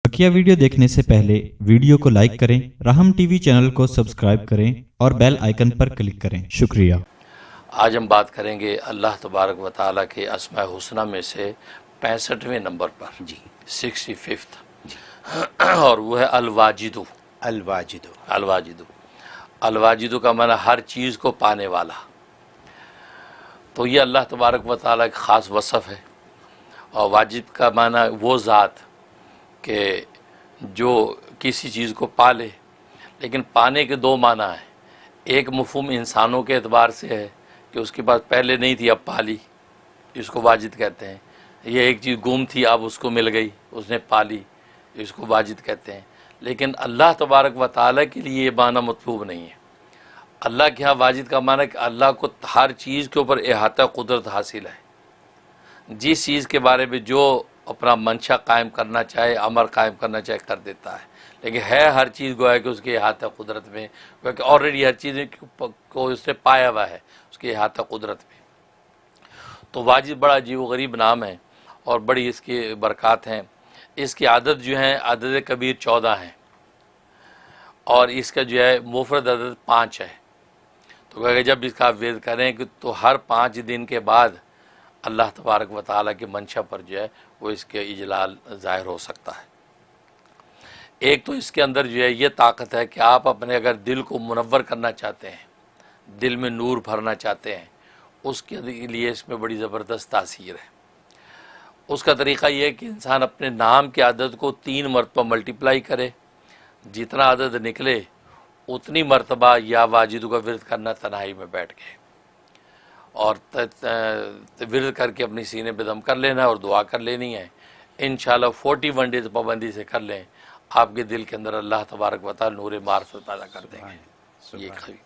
बकिया video देखने से पहले वीडियो को लाइक करें, राहम टीवी चैनल को सब्सक्राइब करें और बेल आइकन पर क्लिक करें। शुक्रिया। आज हम बात करेंगे अल्लाह तबारक व ताला के अस्माए हुस्ना में से 65वें नंबर पर जी 65th और वो है अलवाजिदु। अलवाजिदु अलवाजिदु अलवाजिदु का माना हर चीज़ को पाने वाला। तो ये अल्लाह तबारक व ताला का ख़ास वसफ़ है। और वाजिद का माना वो ज़ात कि जो किसी चीज़ को पाले, लेकिन पाने के दो माना है। एक मफ़हूम इंसानों के एतबार से है कि उसके पास पहले नहीं थी अब पाली, इसको वाजिद कहते हैं। ये एक चीज़ गुम थी अब उसको मिल गई, उसने पाली, इसको वाजिद कहते हैं। लेकिन अल्लाह तबारक व ताला के लिए ये माना मतलूब नहीं है। अल्लाह के यहाँ वाजिद का माना कि अल्लाह को हर चीज़ के ऊपर इहाता कुदरत हासिल है। जिस चीज़ के बारे में जो अपना मंशा कायम करना चाहे, अमर कायम करना चाहे, कर देता है। लेकिन है हर चीज़ गोया कि उसके इहाता कुदरत में, क्योंकि ऑलरेडी हर चीज़ को उसने पाया हुआ है उसके इहाता कुदरत में। तो वाजिद बड़ा अजीब व गरीब नाम है और बड़ी इसकी बरक़ात हैं। इसकी आदत जो है अदद कबीर 14 हैं और इसका जो है मुफरद अदद 5 है। तो कहेगा जब इसका आप वेद करें कि तो हर 5 दिन के बाद अल्लाह तबारक व ताला के मंशा पर जो है वो इसके इजलाल ज़ाहिर हो सकता है। एक तो इसके अंदर जो है ये ताकत है कि आप अपने अगर दिल को मुनव्वर करना चाहते हैं, दिल में नूर भरना चाहते हैं, उसके लिए इसमें बड़ी ज़बरदस्त तासीर है। उसका तरीक़ा ये है कि इंसान अपने नाम के आदद को 3 मरतबा मल्टीप्लाई करे, जितना आदद निकले उतनी मरतबा या वाजिदु का विरद करना तन्हाई में बैठ के, और विरद करके अपनी सीने पे दम कर लेना और दुआ कर लेनी है। इंशाल्लाह 41 डेज़ पाबंदी से कर लें, आपके दिल के अंदर अल्लाह तबारक व तआला नूर मार्फत पैदा कर देंगे। ये खबी।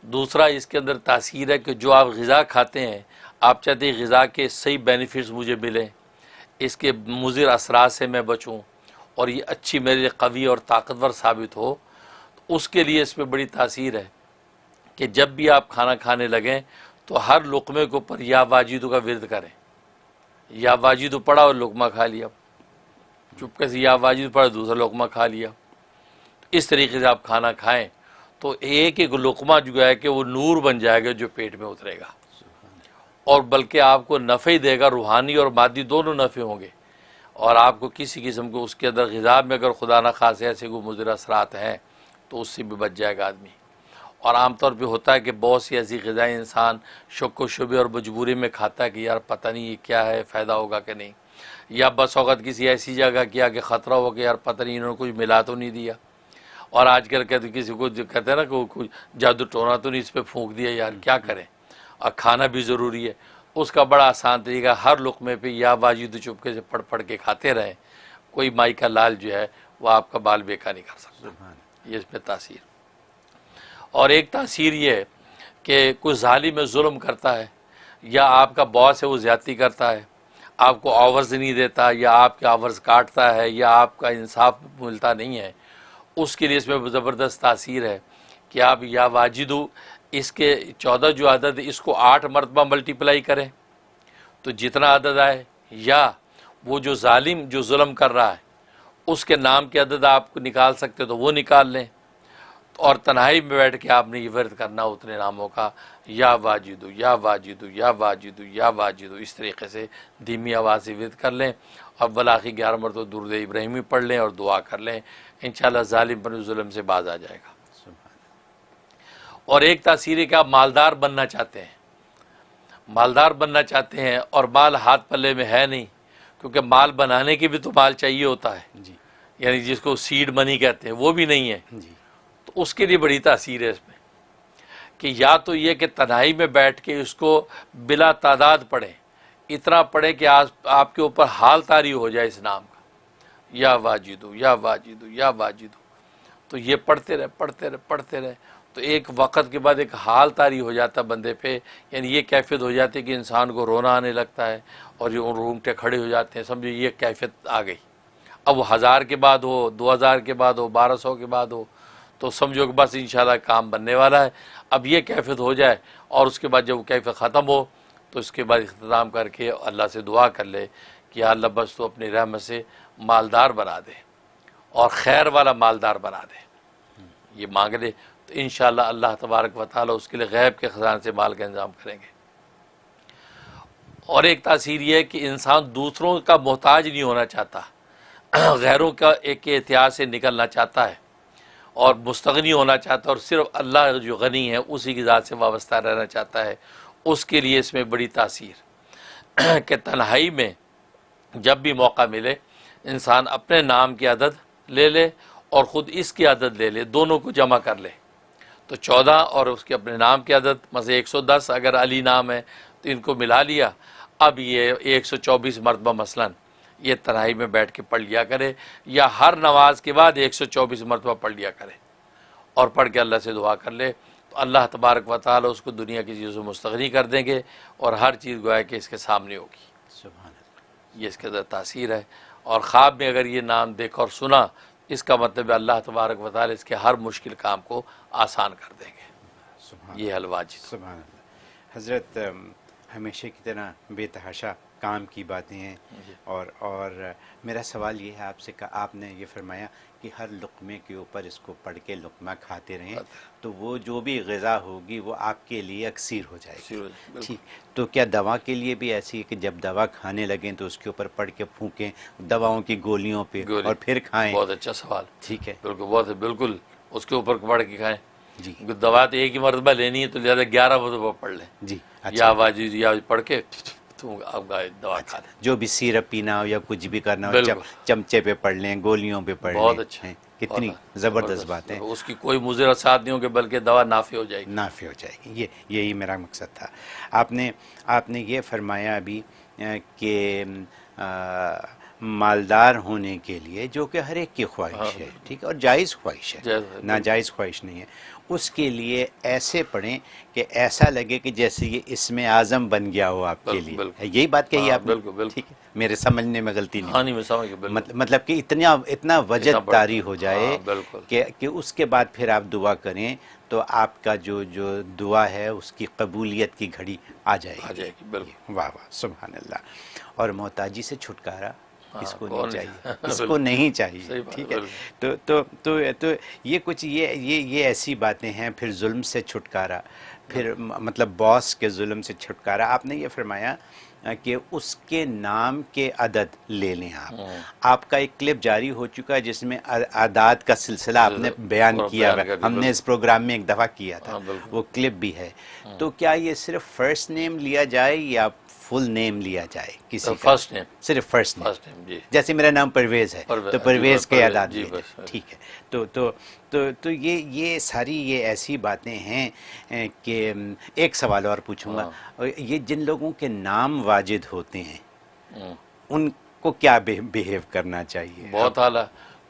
दूसरा इसके अंदर तासीर है कि जो आप ग़िज़ा खाते हैं, आप चाहते हैं ग़िज़ा के सही बेनिफिट्स मुझे मिलें, इसके मुज़िर असरात से मैं बचूँ और ये अच्छी मेरे लिए कवी और ताकतवर साबित हो, तो उसके लिए इसमें बड़ी तासीर है कि जब भी आप खाना खाने लगें तो हर लुक़मे के ऊपर या वाजिदु का विरद करें। या वाजिदु पढ़ा और लुक़मा खा लिया, चुपके से या वाजिदु पढ़ा दूसरा लुक़मा खा लिया। इस तरीके से आप खाना खाएं तो एक एक लुक़मा जो है कि वो नूर बन जाएगा जो पेट में उतरेगा, और बल्कि आपको नफ़े ही देगा, रूहानी और मादी दोनों नफ़े होंगे। और आपको किसी किस्म को उसके अंदर ग़िज़ा में अगर खुदा न खासे ऐसे कोई मुज़िर असरात हैं तो उससे भी बच जाएगा आदमी। और आमतौर पे होता है कि बहुत सी ऐसी ग़िज़ाएँ इंसान शक व शुबे और मजबूरी में खाता है कि यार पता नहीं ये क्या है, फ़ायदा होगा कि नहीं, या बस औक़त किसी ऐसी जगह किया कि ख़तरा हो कि यार पता नहीं इन्होंने कुछ मिला तो नहीं दिया। और आजकल कहते किसी को कहते हैं ना कि कुछ जादू टोना तो नहीं इस पर फूंक दिया, यार क्या करें। और खाना भी ज़रूरी है। उसका बड़ा आसान तरीका, हर लुक़मे पे या वाजिदु चुपके से पढ़ पढ़ के खाते रहें, कोई माई का लाल जो है वह आपका बाल बेका नहीं कर सकता। ये इसमें तासीर। और एक तासीर ये है कि कोई ज़ालिम जुल्म करता है, या आपका बॉस है वो ज़्यादती करता है, आपको आवर्स नहीं देता, या आपके आवर्स काटता है, या आपका इंसाफ मिलता नहीं है, उसके लिए इसमें ज़बरदस्त तासीर है कि आप या वाजिदु इसके 14 जो अदद इसको 8 मरतबा मल्टीप्लाई करें तो जितना अदद आए, या वो जो ज़ालिम जो जुल्म कर रहा है उसके नाम के अदद आप निकाल सकते तो वो निकाल लें, और तन्हाई में बैठ के आपने ये वर्द करना उतने नामों का, या वाजिदु या वाजिदु या वाजिदु या वाजिदु, इस तरीके से धीमी आवाज़ से वर्द कर लें। और वलाखी 11 मरतबा दुरूद इब्राहिमी पढ़ लें और दुआ कर लें, इंशाअल्लाह ज़ालिम पर जुल्म से बाज आ जाएगा। और एक तासीर है कि आप मालदार बनना चाहते हैं, मालदार बनना चाहते हैं और माल हाथ पल्ले में है नहीं, क्योंकि माल बनाने के भी तो माल चाहिए होता है जी, यानी जिसको सीड मनी कहते हैं वो भी नहीं है जी। तो उसके लिए बड़ी तासीर है इसमें कि या तो ये कि तन्हाई में बैठ के इसको बिला तादाद पढ़ें, इतना पढ़ें कि आपके ऊपर हाल तारी हो जाए इस नाम का, या वाजिदु या वाजिदु या वाजिदु। तो ये पढ़ते रहे पढ़ते रहे पढ़ते रहे तो एक वक़्त के बाद एक हाल तारी हो जाता बंदे पे, यानी ये कैफियत हो जाती है कि इंसान को रोना आने लगता है और ये रोंगटे खड़े हो जाते हैं, समझो ये कैफियत आ गई। अब वो 1000 के बाद हो, 2000 के बाद हो, 1200 के बाद हो, तो समझो कि बस इंशाल्लाह काम बनने वाला है। अब ये कैफियत हो जाए और उसके बाद जब वो कैफियत ख़त्म हो तो इसके बाद इख्तिताम करके अल्लाह से दुआ कर ले कि या अल्लाह बस तो अपनी रहमत से मालदार बना दे और खैर वाला मालदार बना दे, ये मांग ले तो इंशाअल्लाह अल्लाह तबारक व तआला उसके लिए गैब के ख़जाने से माल का इंतज़ाम करेंगे। और एक तासीर यह है कि इंसान दूसरों का मोहताज नहीं होना चाहता, गैरों का एक एहतियाज से निकलना चाहता है और मुस्तगनी होना चाहता है और सिर्फ अल्लाह जो गनी है उसी की ज़ात से वाबस्ता रहना चाहता है। उसके लिए इसमें बड़ी तासीर कि तन्हाई में जब भी मौका मिले इंसान अपने नाम की आदत ले ले और ख़ुद इसकी आदत ले ले, दोनों को जमा कर ले तो 14 और उसके अपने नाम की आदत मसे 110 अगर अली नाम है तो इनको मिला लिया। अब ये 124 मरतबा मसलन ये तन्हाई में बैठ के पढ़ लिया करे या हर नमाज के बाद 124 मरतबा पढ़ लिया करे और पढ़ के अल्लाह से दुआ कर ले तो अल्लाह तबारक व तआला उसको दुनिया की चीज़ों से मुस्तगनी कर देंगे और हर चीज़ गोया कि इसके सामने होगी। सुभान अल्लाह। ये इसके अंदर तासीर है। और ख्वाब में अगर ये नाम देखा और सुना इसका मतलब है अल्लाह तबारक व तआला इसके हर मुश्किल काम को आसान कर देंगे। ये हलवाजी सुभान अल्लाह। हज़रत हमेशा की तरह बेतहाशा काम की बातें हैं और मेरा सवाल ये है आपसे कि आपने ये फरमाया कि हर लुक़मे के ऊपर इसको पढ़ के लुक़मा खाते रहें तो वो जो भी ग़िज़ा होगी वो आपके लिए अक्सीर हो जाएगी। ठीक, तो क्या दवा के लिए भी ऐसी है कि जब दवा खाने लगें तो उसके ऊपर पढ़ के फूकें दवाओं की गोलियों पे और फिर खाएं? बहुत अच्छा सवाल। ठीक है, बिल्कुल, बहुत बिल्कुल उसके ऊपर पढ़ के खाएं जी। दवा तो एक ही मरतबा लेनी है तो ज़्यादा 11 मरतबा पढ़ लें जी। या आवाज़ या पढ़ के तो आपका दवा खा लें। जो भी सिरप पीना हो या कुछ भी करना हो चमचे पे पढ़ लें, गोलियों पे पढ़ लें। बहुत अच्छा है, कितनी ज़बरदस्त बात है। उसकी कोई मुज़र असरात नहीं होंगे बल्कि दवा नाफ़ी हो जाएगी। नाफ़ी हो जाएगी, यही मेरा मकसद था। आपने ये फरमाया अभी कि मालदार होने के लिए जो कि हर एक की ख्वाहिश है, ठीक है, और जायज़ ख्वाहिश है, नाजायज़ ख्वाहिश नहीं है, उसके लिए ऐसे पढ़ें कि ऐसा लगे कि जैसे ये इसमें आज़म बन गया हो आपके लिए। यही बात कही आपने? बिल्कुल, ठीक है, मेरे समझने में गलती नहीं। हाँ, नहीं मैं समझ गया। मतलब कि इतना वजद तारी हो जाए कि उसके बाद फिर आप दुआ करें तो आपका जो दुआ है उसकी कबूलियत की घड़ी आ जाएगी। वाह वाह, सुभान अल्लाह। और मोहताजी से छुटकारा इसको नहीं चाहिए, इसको नहीं चाहिए। ठीक है, तो ये कुछ ये ऐसी बातें हैं। फिर जुल्म से छुटकारा, फिर मतलब बॉस के जुल्म से छुटकारा। आपने ये फरमाया कि उसके नाम के अदद ले लें आप। आपका एक क्लिप जारी हो चुका है जिसमें आदाद का सिलसिला आपने बयान किया है, हमने इस प्रोग्राम में एक दफ़ा किया था, वो क्लिप भी है। तो क्या ये सिर्फ फर्स्ट नेम लिया जाए या फुल नेम लिया जाए किसी का? फर्स्ट नेम, सिर्फ फर्स्ट नेम जी। जैसे मेरा नाम परवेज़ है तो परवेज़ के आदाद जी, ठीक है। तो ये सारी ये ऐसी बातें हैं कि एक सवाल और पूछूंगा, ये जिन लोगों के नाम वाजिद होते हैं उनको क्या बिहेव करना चाहिए? बहुत आला,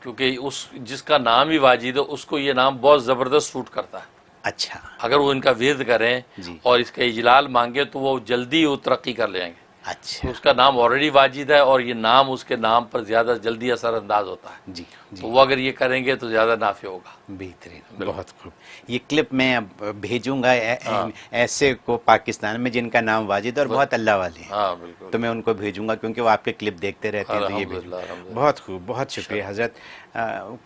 क्योंकि उस जिसका नाम ही वाजिद है उसको ये नाम बहुत ज़बरदस्त सूट करता है। अच्छा, अगर वो इनका विर्द करें और इसका इजलाल मांगे तो वो जल्दी वो तरक्की कर लेंगे। अच्छा, तो उसका नाम ऑलरेडी वाजिद है और ये नाम उसके नाम पर ज़्यादा जल्दी असरअंदाज होता है जी। तो वो अगर ये करेंगे तो ज़्यादा नाफे होगा। बेहतरीन, बहुत खूब। ये क्लिप मैं अब भेजूंगा ऐसे को पाकिस्तान में जिनका नाम वाजिद और बहुत अल्लाह वाले हैं। हाँ बिल्कुल, तो मैं उनको भेजूंगा क्योंकि वो आपके क्लिप देखते रहते हैं। तो ये बहुत खूब, बहुत शुक्रिया हज़रत।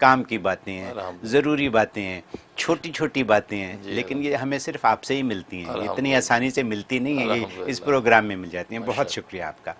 काम की बातें हैं, ज़रूरी बातें हैं, छोटी छोटी बातें हैं, लेकिन ये हमें सिर्फ आपसे ही मिलती हैं, इतनी आसानी से मिलती नहीं है, ये इस प्रोग्राम में मिल जाती हैं। बहुत शुक्रिया आपका।